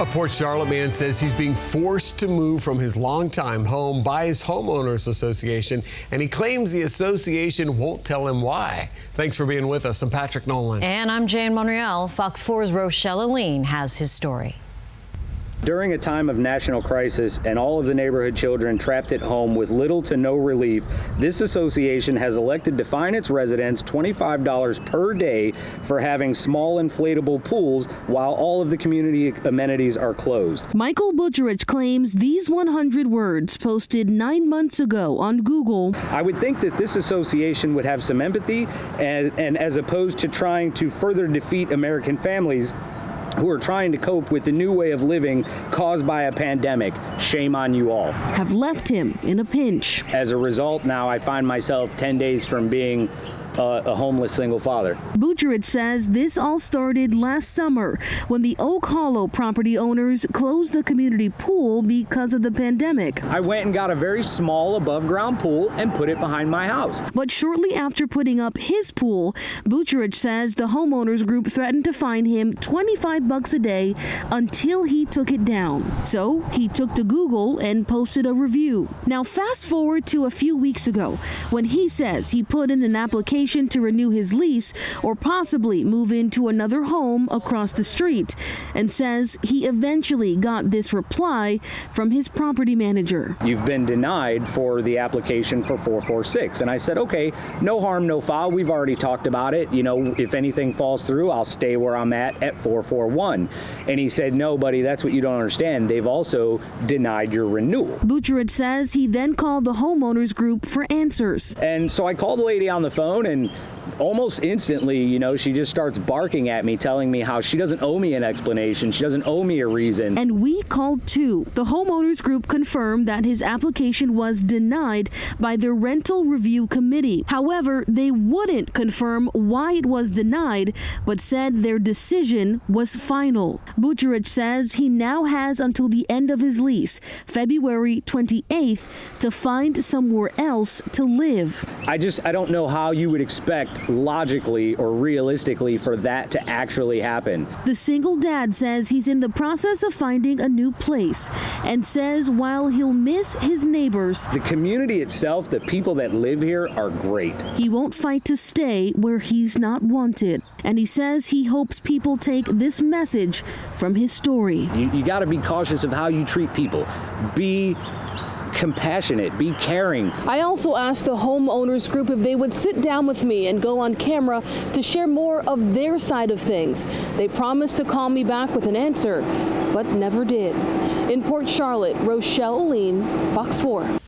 A Port Charlotte man says he's being forced to move from his longtime home by his homeowners association, and he claims the association won't tell him why. Thanks for being with us. I'm Patrick Nolan. And I'm Jane Monreal. Fox 4's Rochelle Aline has his story. During a time of national crisis and all of the neighborhood children trapped at home with little to no relief, this association has elected to fine its residents $25 per day for having small inflatable pools while all of the community amenities are closed. Michael Butcherich claims these 100 words posted 9 months ago on Google. I would think that this association would have some empathy and as opposed to trying to further defeat American families who are trying to cope with the new way of living caused by a pandemic. Shame on you all. Have left him in a pinch. As a result, now I find myself 10 days from being a homeless single father. Butcherich says this all started last summer when the Oak Hollow property owners closed the community pool because of the pandemic. I went and got a very small above ground pool and put it behind my house. But shortly after putting up his pool, Butcherich says the homeowners group threatened to fine him $25 a day until he took it down. So he took to Google and posted a review. Now fast forward to a few weeks ago when he says he put in an application to renew his lease or possibly move into another home across the street, and says he eventually got this reply from his property manager. You've been denied for the application for 446. And I said, okay, no harm, no foul. We've already talked about it. You know, if anything falls through, I'll stay where I'm at 441. And he said, no, buddy, that's what you don't understand. They've also denied your renewal. Butcherich says he then called the homeowners group for answers. And so I called the lady on the phone, and almost instantly, you know, she just starts barking at me, telling me how she doesn't owe me an explanation. She doesn't owe me a reason. And we called too. The homeowners group confirmed that his application was denied by the rental review committee. However, they wouldn't confirm why it was denied, but said their decision was final. Butcherich says he now has until the end of his lease, February 28th, to find somewhere else to live. I don't know how you would expect logically or realistically for that to actually happen. The single dad says he's in the process of finding a new place and says while he'll miss his neighbors, the community itself, the people that live here are great. He won't fight to stay where he's not wanted. And he says he hopes people take this message from his story. You got to be cautious of how you treat people. Be compassionate, be caring. I also asked the homeowners group if they would sit down with me and go on camera to share more of their side of things. They promised to call me back with an answer, but never did. In Port Charlotte, Rochelle Aline, Fox 4.